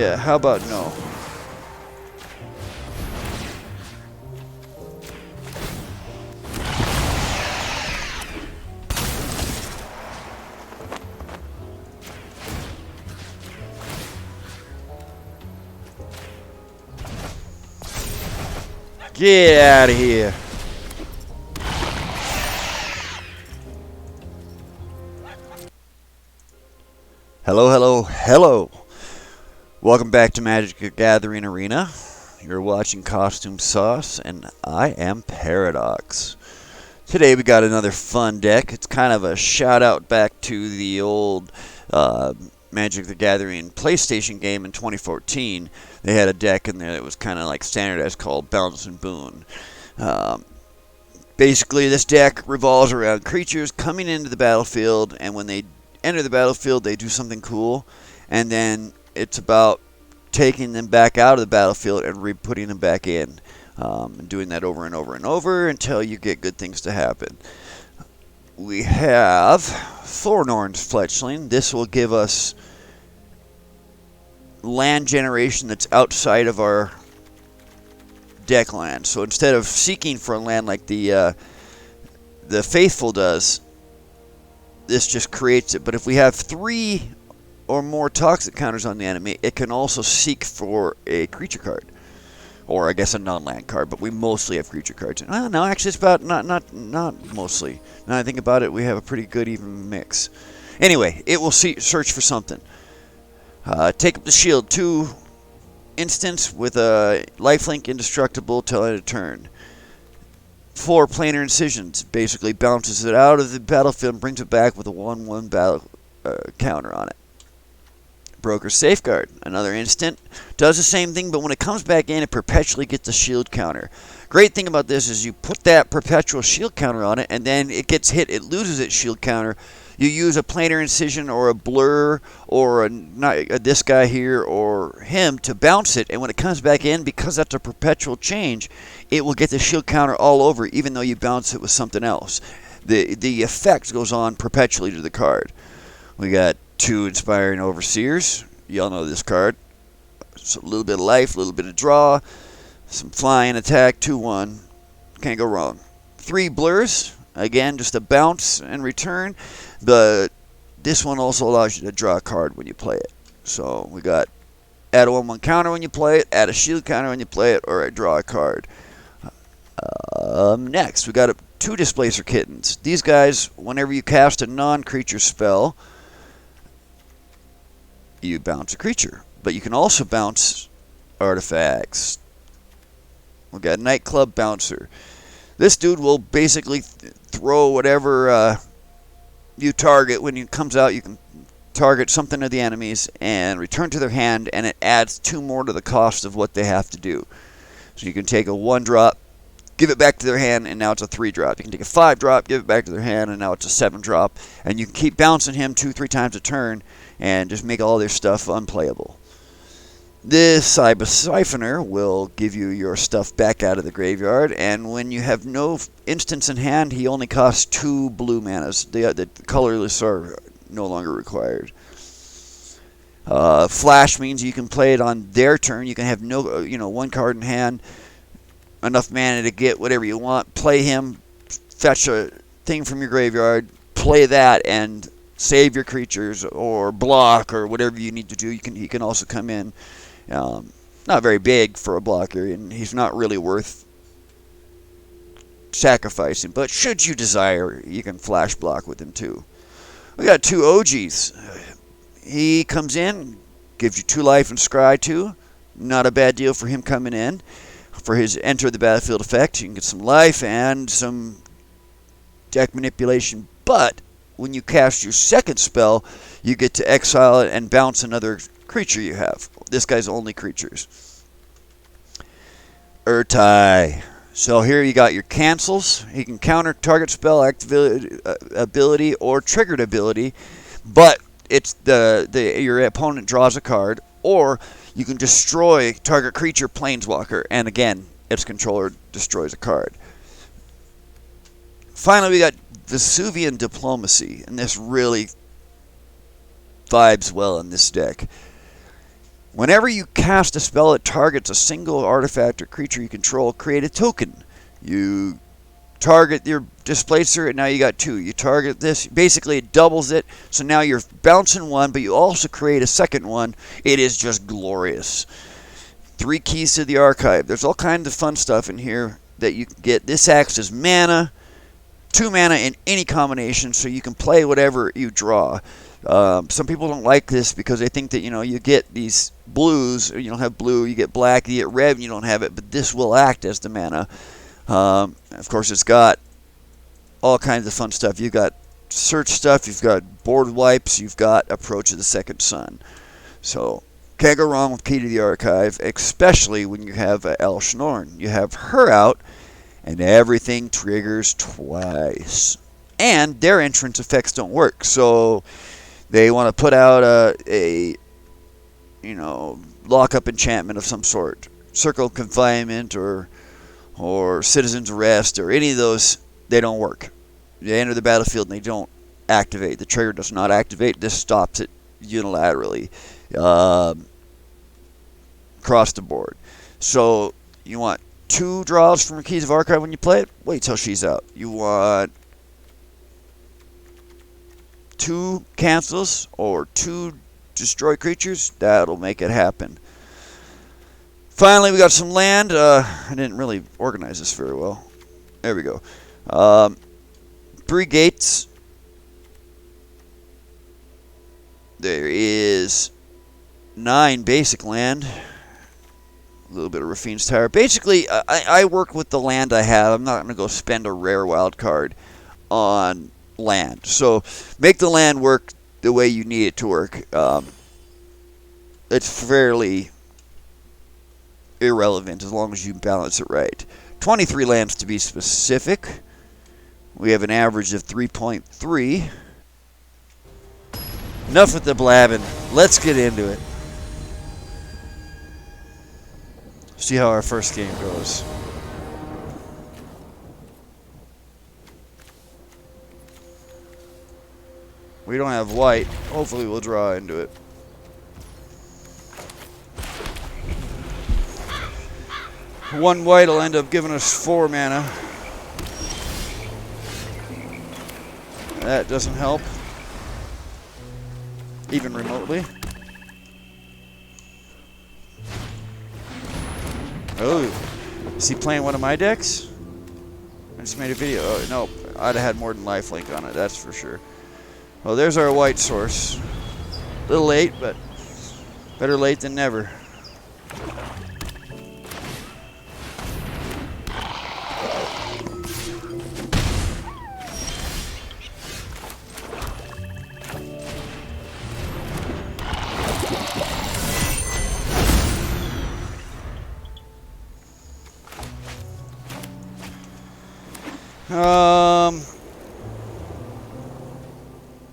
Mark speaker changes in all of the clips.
Speaker 1: Yeah, how about no? Get out of here. Hello, hello, hello. Welcome back to Magic the Gathering Arena. You're watching Costume Sauce, and I am Paradox. Today we got another fun deck. It's kind of a shout out back to the old Magic the Gathering PlayStation game in 2014. They had a deck in there that was kind of like standardized called Bounce and Boon. Basically, this deck revolves around creatures coming into the battlefield, and when they enter the battlefield, they do something cool, and then it's about taking them back out of the battlefield and re-putting them back in. And doing that over and over and over until you get good things to happen. We have Thornorn's Fletchling. This will give us land generation that's outside of our deck land. So instead of seeking for a land like the Faithful does, this just creates it. But if we have 3 or more toxic counters on the enemy, it can also seek for a creature card. Or I guess a non-land card, but we mostly have creature cards. No, actually, it's about not mostly. Now I think about it, we have a pretty good even mix. Anyway, it will search for something. Take up the shield, 2 instants with a lifelink indestructible till end of turn. 4 planar incisions, basically bounces it out of the battlefield and brings it back with a 1/1 battle counter on it. Broker's Safeguard, another instant, does the same thing, but when it comes back in, it perpetually gets a shield counter. Great thing about this is you put that perpetual shield counter on it, and then it gets hit, it loses its shield counter. You use a planar incision or a blur or this guy here or him to bounce it, and when it comes back in, because that's a perpetual change, it will get the shield counter all over, even though you bounce it with something else. The effect goes on perpetually to the card. We got 2 Inspiring Overseers. Y'all know this card. It's a little bit of life, a little bit of draw, some flying attack, 2/1. Can't go wrong. 3 Blurs. Again, just a bounce and return. But this one also allows you to draw a card when you play it. So we got add a 1/1 counter when you play it, add a shield counter when you play it, or draw a card. Next, we got 2 Displacer Kittens. These guys, whenever you cast a non-creature spell, you bounce a creature, but you can also bounce artifacts. We got Nightclub Bouncer. This dude will basically throw whatever you target. When it comes out, you can target something of the enemies and return to their hand, and it adds 2 more to the cost of what they have to do. So you can take a 1-drop, give it back to their hand, and now it's a 3-drop. You can take a 5-drop, give it back to their hand, and now it's a 7-drop. And you can keep bouncing him 2-3 times a turn and just make all their stuff unplayable. This Cyber Siphoner will give you your stuff back out of the graveyard, and when you have no instants in hand, he only costs 2 blue manas. The colorless are no longer required. Flash means you can play it on their turn. You can have no, 1 card in hand, enough mana to get whatever you want. Play him, fetch a thing from your graveyard, play that, and save your creatures or block or whatever you need to do. He can also come in. Not very big for a blocker, and he's not really worth sacrificing. But should you desire, you can flash block with him too. We got 2 OGs. He comes in, gives you 2 life and scry 2. Not a bad deal for him coming in. For his enter the battlefield effect, you can get some life and some deck manipulation. But when you cast your 2nd spell, you get to exile it and bounce another creature you have. This guy's only creatures. Urtai. So here you got your cancels. He can counter target spell ability or triggered ability, but it's your opponent draws a card, or you can destroy target creature planeswalker, and again, its controller destroys a card. Finally, we got Vesuvian Diplomacy, and this really vibes well in this deck. Whenever you cast a spell that targets a single artifact or creature you control, create a token. You target your displacer, and now you got 2. You target this, basically it doubles it, so now you're bouncing 1, but you also create a second one. It is just glorious. 3 keys to the archive. There's all kinds of fun stuff in here that you can get. This acts as mana, 2 mana in any combination, so you can play whatever you draw. Some people don't like this because they think that, you know, you get these blues, or you don't have blue, you get black, you get red, and you don't have it, but this will act as the mana. Of course, it's got all kinds of fun stuff. You've got search stuff, you've got board wipes, you've got Approach of the Second Sun. So, can't go wrong with Key to the Archive, especially when you have El Shnorn. You have her out, and everything triggers twice. And their entrance effects don't work, so they want to put out a you know, lock-up enchantment of some sort. Circle of Confinement or Citizen's Arrest or any of those, they don't work. They enter the battlefield and they don't activate. The trigger does not activate. This stops it unilaterally across the board. So you want 2 draws from Keys of Archive when you play it? Wait till she's out. You want 2 cancels or 2 destroy creatures? That'll make it happen. Finally, we got some land. I didn't really organize this very well. There we go. 3 gates. There is 9 basic land. A little bit of Rafine's Tower. Basically, I work with the land I have. I'm not going to go spend a rare wild card on land. So, make the land work the way you need it to work. It's fairly irrelevant as long as you balance it right. 23 lands to be specific. We have an average of 3.3. Enough with the blabbing. Let's get into it. See how our first game goes. We don't have white. Hopefully we'll draw into it. One white will end up giving us 4 mana. That doesn't help. Even remotely. Oh, is he playing one of my decks? I just made a video. Oh, no, I'd have had more than lifelink on it, that's for sure. Well, there's our white source. A little late, but better late than never.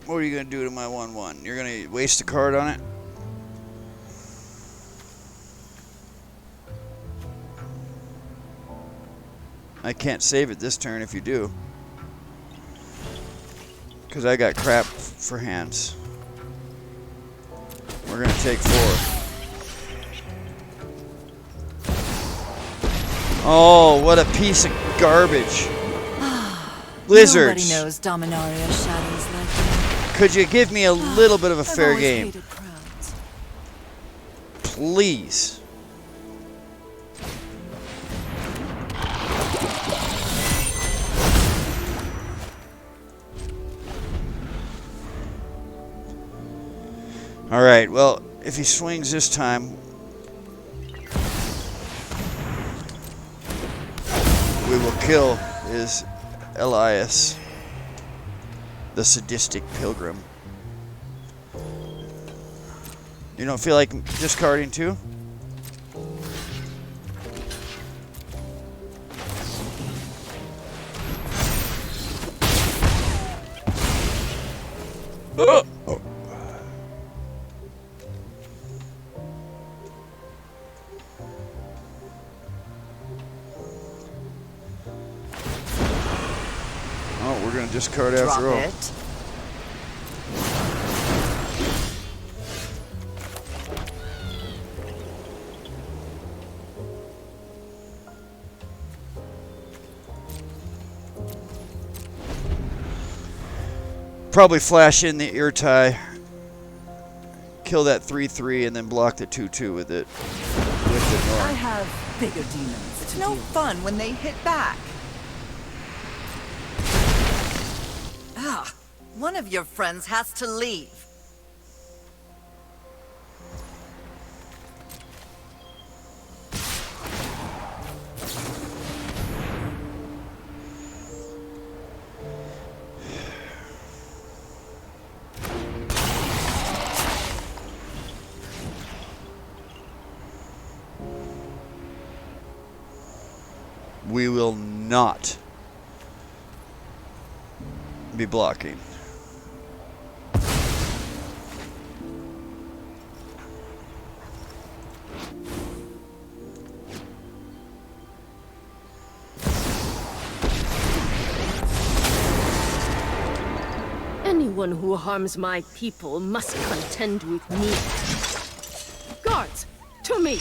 Speaker 1: What are you going to do to my 1/1? You're going to waste a card on it? I can't save it this turn if you do. Because I got crap for hands. We're going to take 4. Oh, what a piece of garbage. Lizards.
Speaker 2: Nobody knows Dominaria's shadows like that.
Speaker 1: Could you give me a little bit of a fair game? Please. Alright, well, if he swings this time, we will kill his Elias, the sadistic pilgrim. You don't feel like discarding 2? Oh. Oh, we're going to discard after all.
Speaker 2: It.
Speaker 1: probably flash in the ear tie, kill that 3/3, and then block the 2/2 with it. With the
Speaker 3: I
Speaker 1: Norn.
Speaker 3: have bigger demons. It's no fun when they hit back. Ah, one of your friends has to leave.
Speaker 1: We will not be blocking.
Speaker 4: Anyone who harms my people must contend with me. Guards, to me!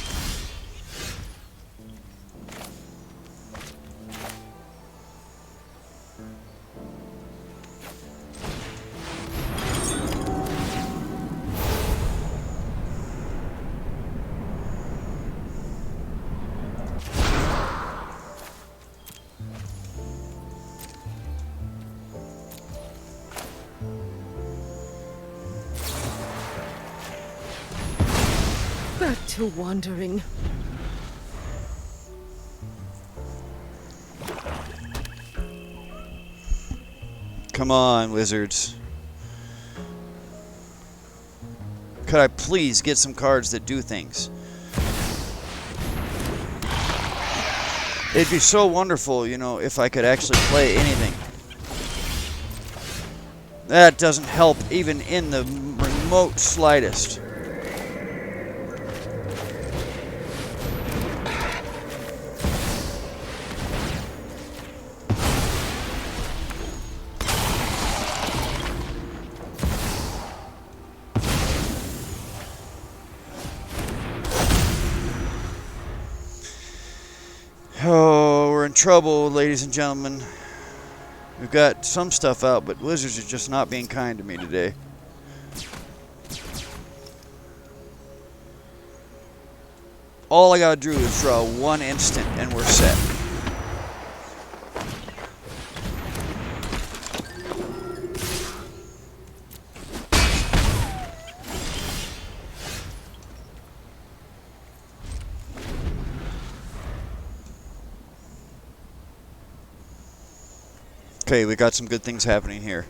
Speaker 4: Back to wandering.
Speaker 1: Come on, wizards. Could I please get some cards that do things? It'd be so wonderful, you know, if I could actually play anything. That doesn't help even in the remote slightest. Oh, we're in trouble, ladies and gentlemen. We've got some stuff out, but Wizards are just not being kind to me today. All I gotta do is draw one instant and we're set. Okay, we got some good things happening here.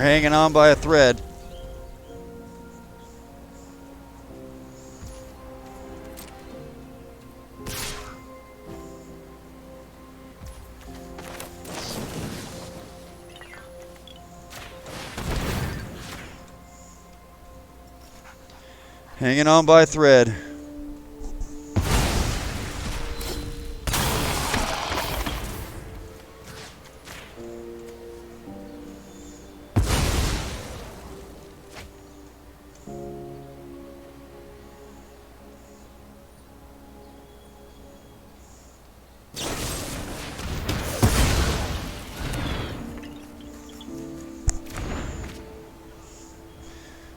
Speaker 1: hanging on by a thread. Hanging on by a thread.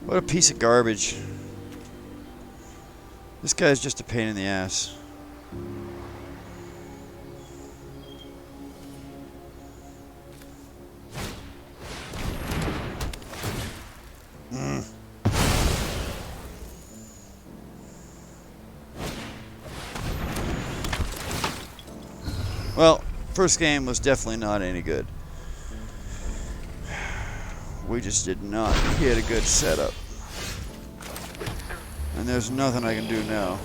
Speaker 1: What a piece of garbage. This guy's just a pain in the ass. Well, first game was definitely not any good. We just did not hit a good setup. And there's nothing I can do now.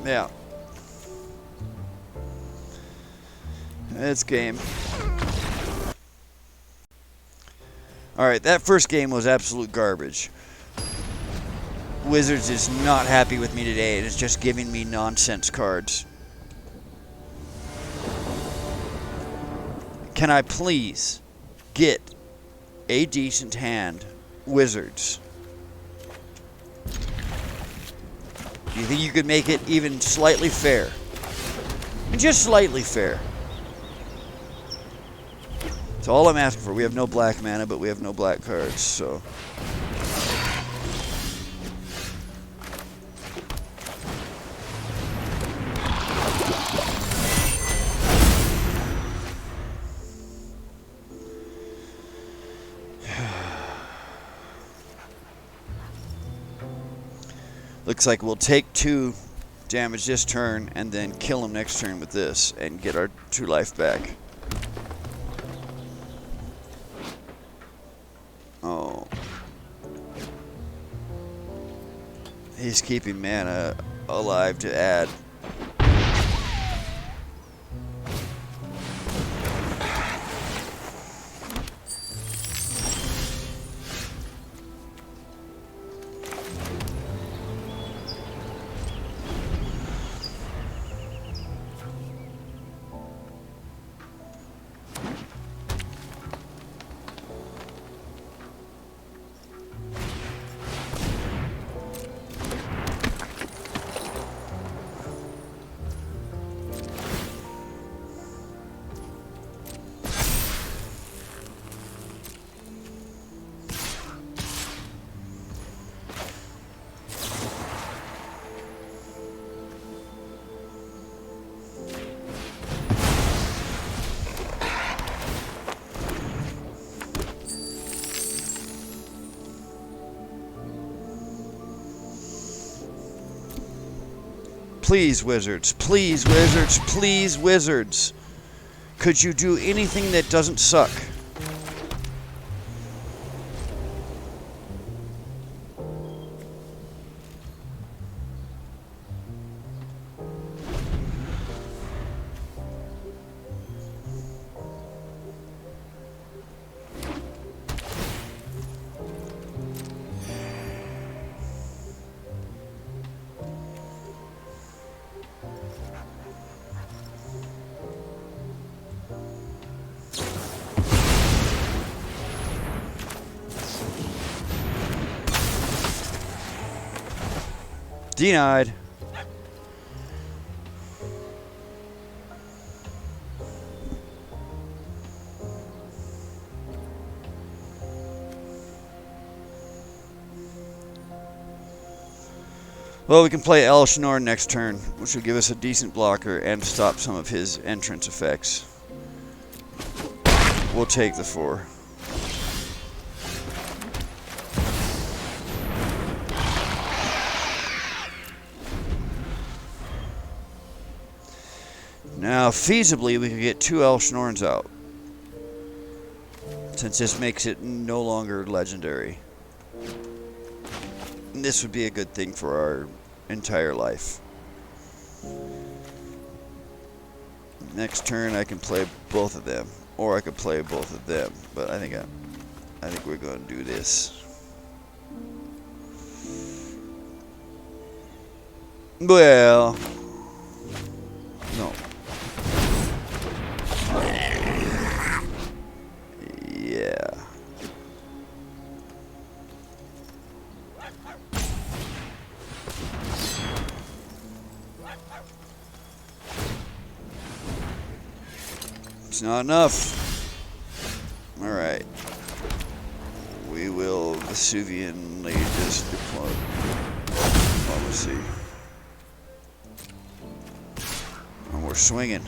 Speaker 1: Yeah. It's game. Alright, that first game was absolute garbage. Wizards is not happy with me today. It is just giving me nonsense cards. Can I please get a decent hand, Wizards? Do you think you could make it even slightly fair? And just slightly fair. That's all I'm asking for. We have no black mana, but we have no black cards, so... Looks like we'll take 2 damage this turn and then kill him next turn with this and get our 2 life back. Oh. He's keeping mana alive to add. Please, Wizards. Please, Wizards. Please, Wizards. Could you do anything that doesn't suck? Denied. Well, we can play Elshnor next turn, which will give us a decent blocker and stop some of his entrance effects. We'll take the 4. Now, feasibly, we could get 2 Elshnorns out. Since this makes it no longer legendary. And this would be a good thing for our entire life. Next turn, I can play both of them. Or I could play both of them. But I think we're going to do this. Well, no. Yeah. It's not enough. All right. We will Vesuvianly just diplomacy. And we're swinging.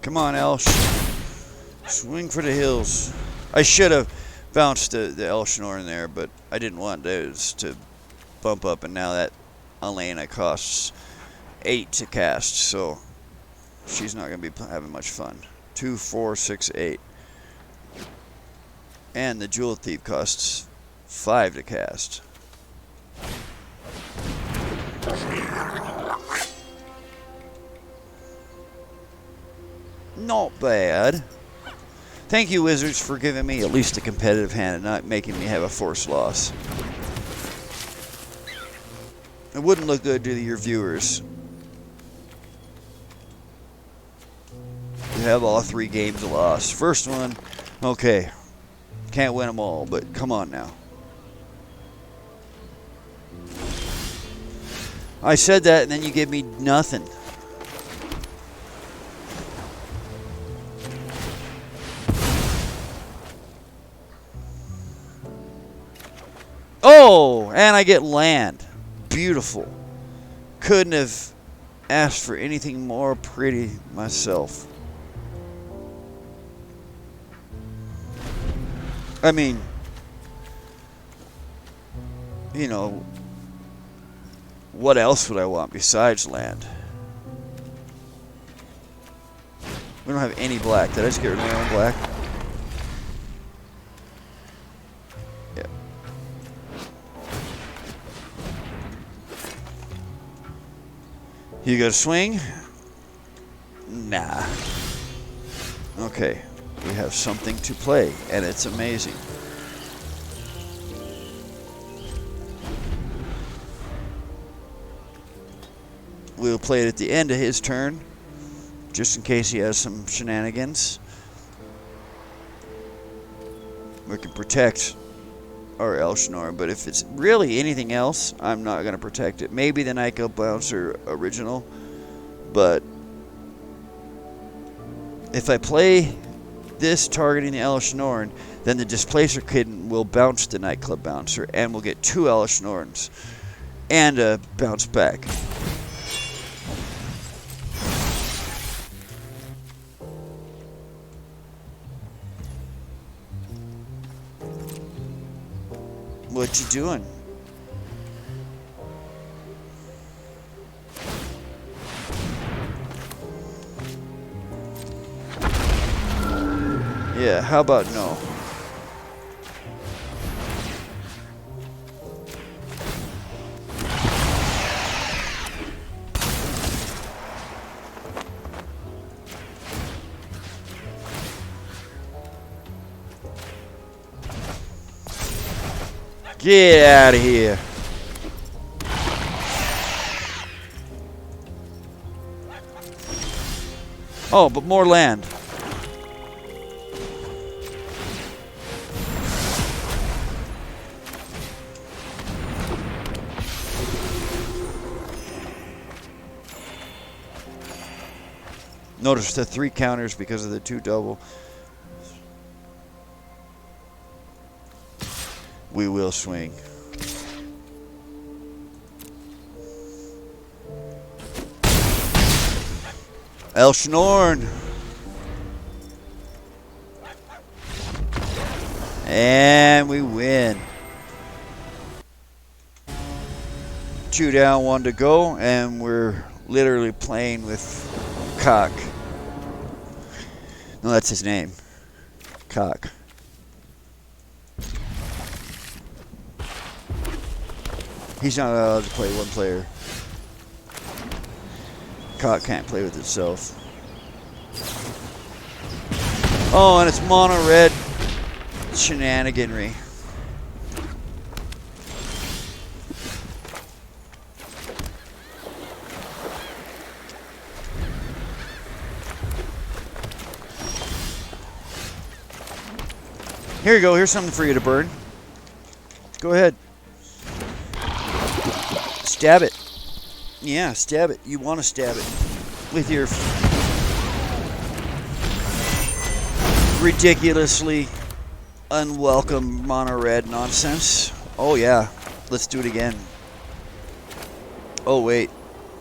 Speaker 1: Come on, Elsh. Swing for the hills. I should have bounced the Elshnorn in there, but I didn't want those to bump up, and now that Elena costs 8 to cast, so she's not going to be having much fun. 2, 4, 6, 8. And the Jewel Thief costs 5 to cast. Not bad. Thank you, Wizards, for giving me at least a competitive hand and not making me have a forced loss. It wouldn't look good to your viewers. You have all 3 games lost. First one, okay. Can't win them all, but come on now. I said that and then you gave me nothing. Oh, and I get land. Beautiful. Couldn't have asked for anything more pretty myself. I mean, you know, what else would I want besides land? We don't have any black. Did I just get rid of my own black? Yeah. You got a swing? Nah. Okay. We have something to play, and it's amazing. We'll play it at the end of his turn, just in case he has some shenanigans. We can protect our Elshnorn, but if it's really anything else, I'm not going to protect it. Maybe the Nyko Bouncer original, but if I play this targeting the Elshnorn, then the Displacer Kitten will bounce the Nightclub Bouncer, and we'll get 2 Elshnorns and a bounce back. What you doing? Yeah, how about no? Get out of here. Oh, but more land. Notice the 3 counters because of the 2 double. We will swing. Elshnorn. And we win. 2 down, 1 to go, and we're literally playing with Cock. No, that's his name. Cock. He's not allowed to play 1 player. Cock can't play with itself. Oh, and it's mono red shenaniganry. Here you go. Here's something for you to burn. Go ahead. Stab it. Yeah, stab it. You want to stab it with your ridiculously unwelcome mono red nonsense. Oh yeah, let's do it again. Oh wait,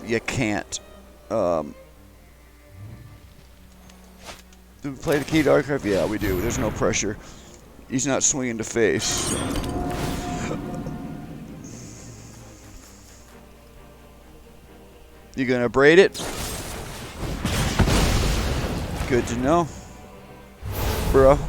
Speaker 1: you can't. Do we play the keyed archive? Yeah, we do. There's no pressure. He's not swinging to face. You gonna braid it? Good to know, bro.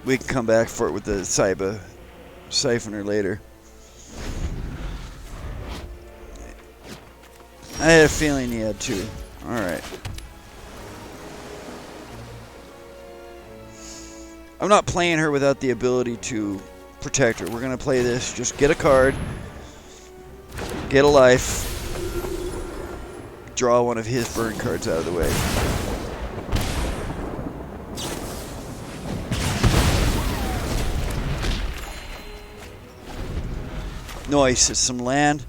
Speaker 1: We can come back for it with the siphoner later. I had a feeling he had 2. Alright. I'm not playing her without the ability to protect her. We're going to play this. Just get a card. Get a life. Draw one of his burn cards out of the way. Nice. It's some land.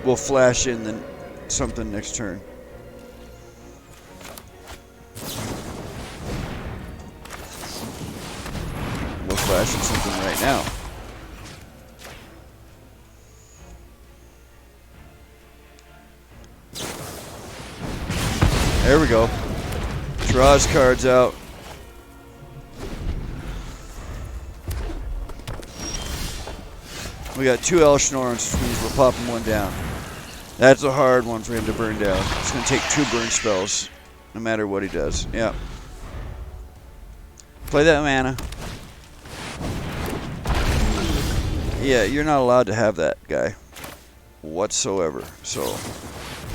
Speaker 1: We'll flash in then something next turn. We'll flash in something right now. There we go. Draws cards out. We got 2 Elshnorns, which means we're popping 1 down. That's a hard one for him to burn down. It's going to take 2 burn spells, no matter what he does. Yeah. Play that mana. Yeah, you're not allowed to have that guy whatsoever. So,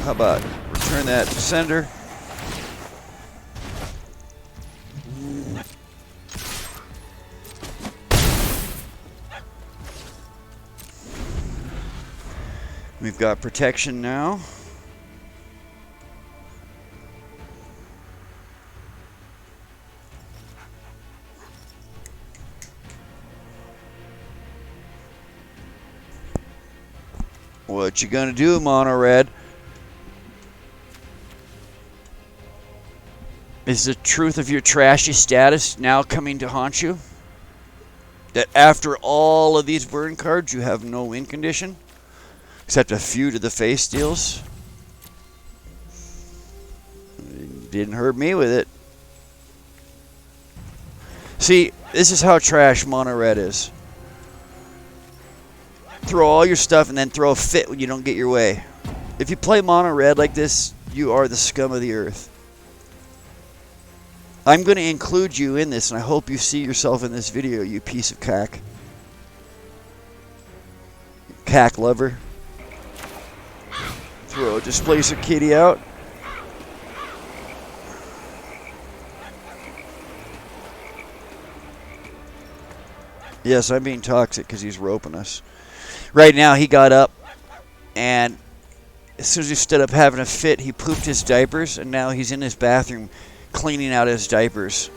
Speaker 1: how about return that to sender? We've got protection now. What you gonna do, mono red? Is the truth of your trashy status now coming to haunt you? That after all of these burn cards, you have no win condition? Except a few to the face deals. Didn't hurt me with it. See, this is how trash mono red is. Throw all your stuff and then throw a fit when you don't get your way. If you play mono red like this, you are the scum of the earth. I'm going to include you in this, and I hope you see yourself in this video, you piece of cack. Cack lover. Throw a Displacer Kitty out. Yes, I'm being toxic because he's roping us. Right now, he got up, and as soon as he stood up having a fit, he pooped his diapers, and now he's in his bathroom cleaning out his diapers.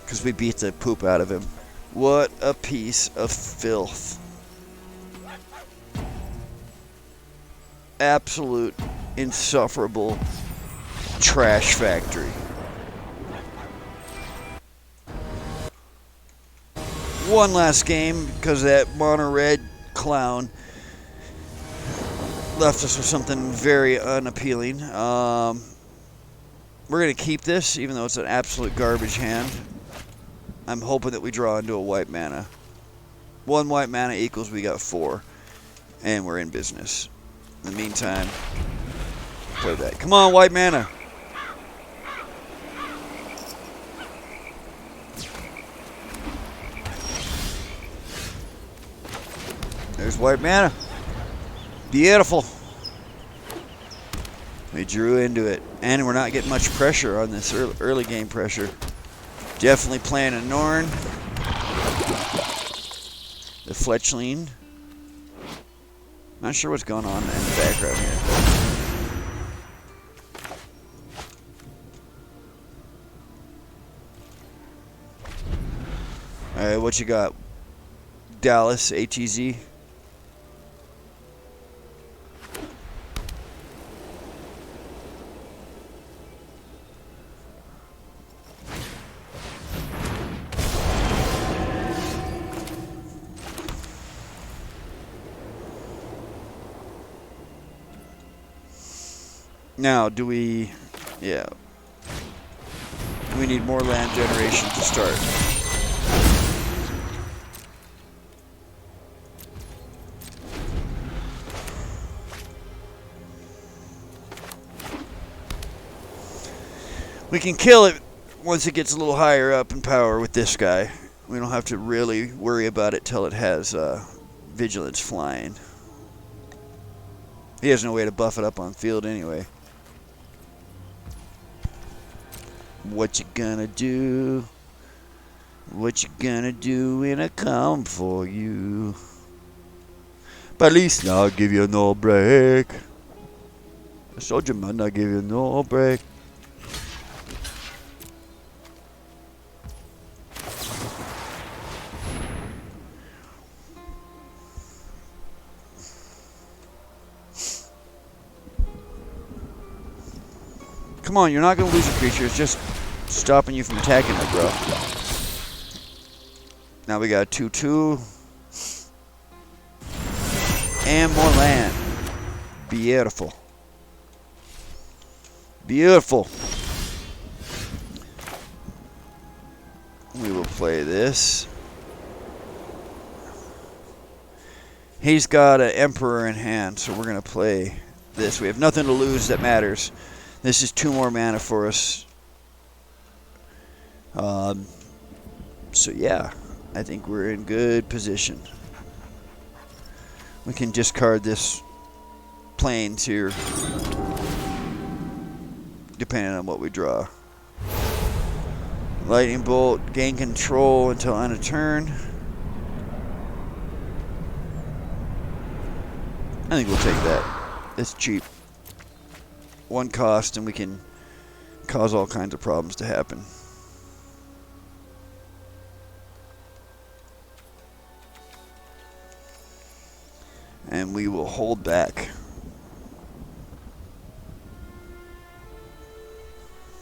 Speaker 1: Because we beat the poop out of him. What a piece of filth. Absolute, insufferable trash factory. One last game because that mono red clown left us with something very unappealing. We're going to keep this even though it's an absolute garbage hand. I'm hoping that we draw into a white mana. 1 white mana equals we got 4. And we're in business. In the meantime, play that. Come on, white mana. There's white mana. Beautiful. We drew into it. And we're not getting much pressure on this early game pressure. Definitely playing a Norn. The Fletchling. Not sure what's going on in the background here. Alright, what you got? Dallas, ATZ. Now, do we... Yeah. We need more land generation to start. We can kill it once it gets a little higher up in power with this guy. We don't have to really worry about it till it has vigilance flying. He has no way to buff it up on field anyway. What you gonna do? What you gonna do when I come for you? But at least I'll give you no break. I told you, man, I'll give you no break. Come on, you're not going to lose a creature. It's just stopping you from attacking it, bro. Now we got 2/2. And more land. Beautiful. Beautiful. We will play this. He's got an Emperor in hand, so we're going to play this. We have nothing to lose that matters. This is 2 more mana for us. So yeah, I think we're in good position. We can discard this plains here, depending on what we draw. Lightning Bolt, gain control until end of turn. I think we'll take that. It's cheap. 1 cost and we can cause all kinds of problems to happen. And we will hold back.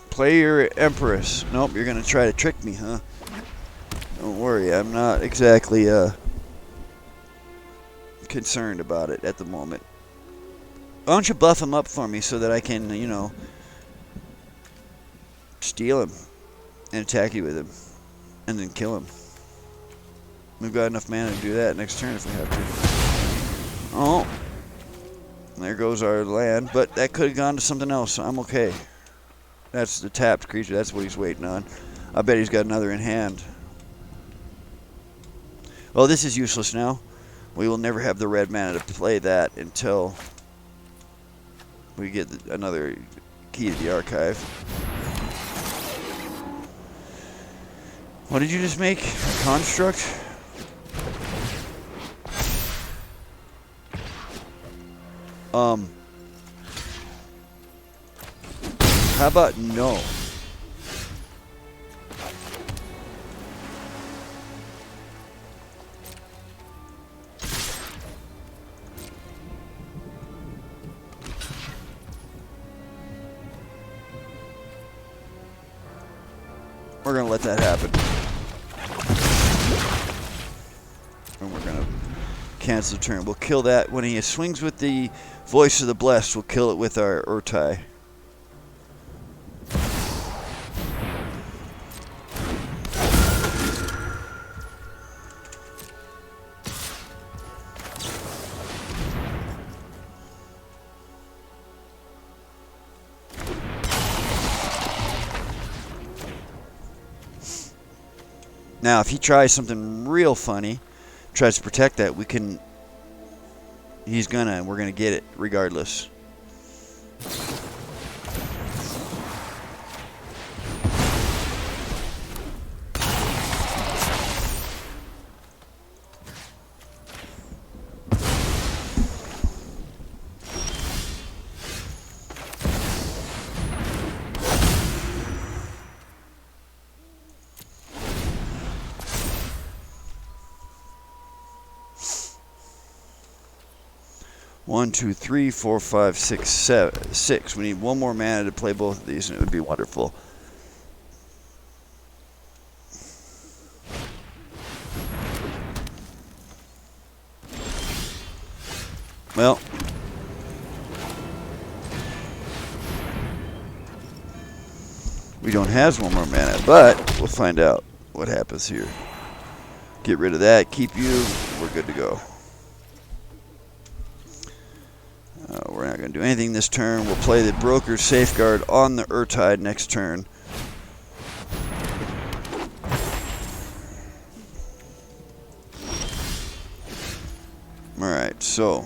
Speaker 1: Play your Empress. Nope, you're going to try to trick me, huh? Don't worry, I'm not exactly concerned about it at the moment. Why don't you buff him up for me so that I can, you know, steal him and attack you with him and then kill him. We've got enough mana to do that next turn if we have to. Oh, there goes our land, but that could have gone to something else, so I'm okay. That's the tapped creature. That's what he's waiting on. I bet he's got another in hand. Well, this is useless now. We will never have the red mana to play that until we get another key to the archive. What did you just make? A construct? How about no? We're gonna let that happen. And we're gonna cancel the turn. We'll kill that. When he swings with the Voice of the Blessed, we'll kill it with our Urtai. Now, if he tries something real funny, tries to protect that, we can... He's gonna, and we're gonna get it, regardless. One, two, three, four, five, six, seven, six. We need one more mana to play both of these, and it would be wonderful. Well, we don't have one more mana, but we'll find out what happens here. Get rid of that, keep you, we're good to go. We're not going to do anything this turn. We'll play the Broker's Safeguard on the Urtide next turn. Alright, so...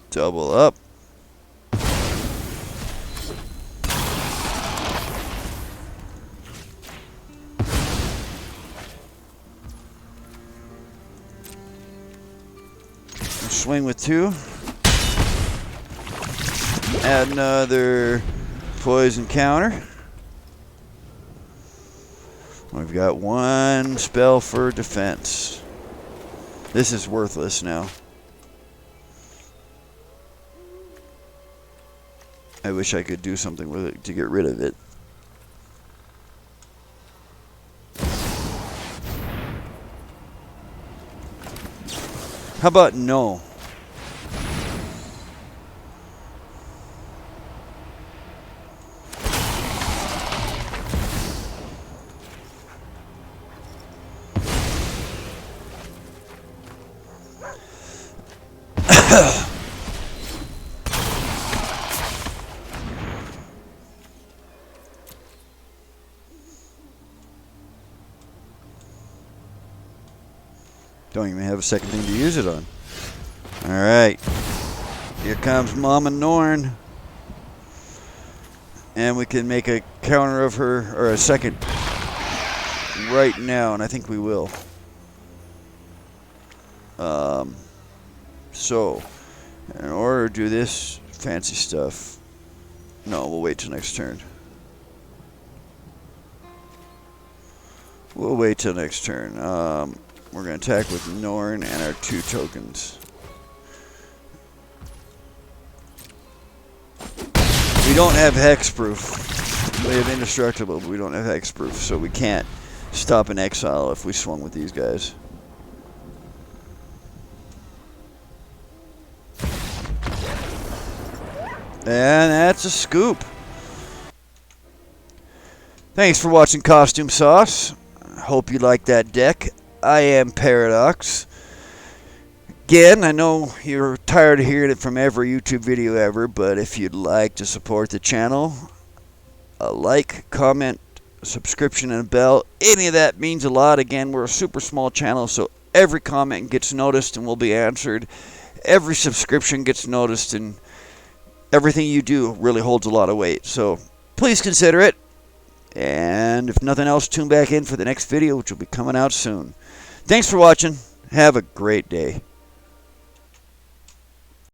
Speaker 1: double up. Swing with two. Add another poison counter. We've got one spell for defense. This is worthless now. I wish I could do something with it to get rid of it. How about no? Don't even have a second thing to use it on. Alright. Here comes Mama Norn. And we can make a counter of her, or a second, right now, and I think we will. So, in order to do this fancy stuff, no, we'll wait till next turn. We'll wait till next turn. We're going to attack with Norn and our 2 tokens. We don't have hexproof. We have indestructible, but we don't have hexproof, so we can't stop an exile if we swung with these guys. And that's a scoop. Thanks for watching Costume Sauce. Hope you like that deck. I am Paradox. Again, I know you're tired of hearing it from every YouTube video ever, but if you'd like to support the channel, a like, comment, subscription, and a bell, any of that means a lot. Again, we're a super small channel, so every comment gets noticed and will be answered. Every subscription gets noticed, and everything you do really holds a lot of weight. So please consider it. And if nothing else, tune back in for the next video, which will be coming out soon. Thanks for watching. Have a great day.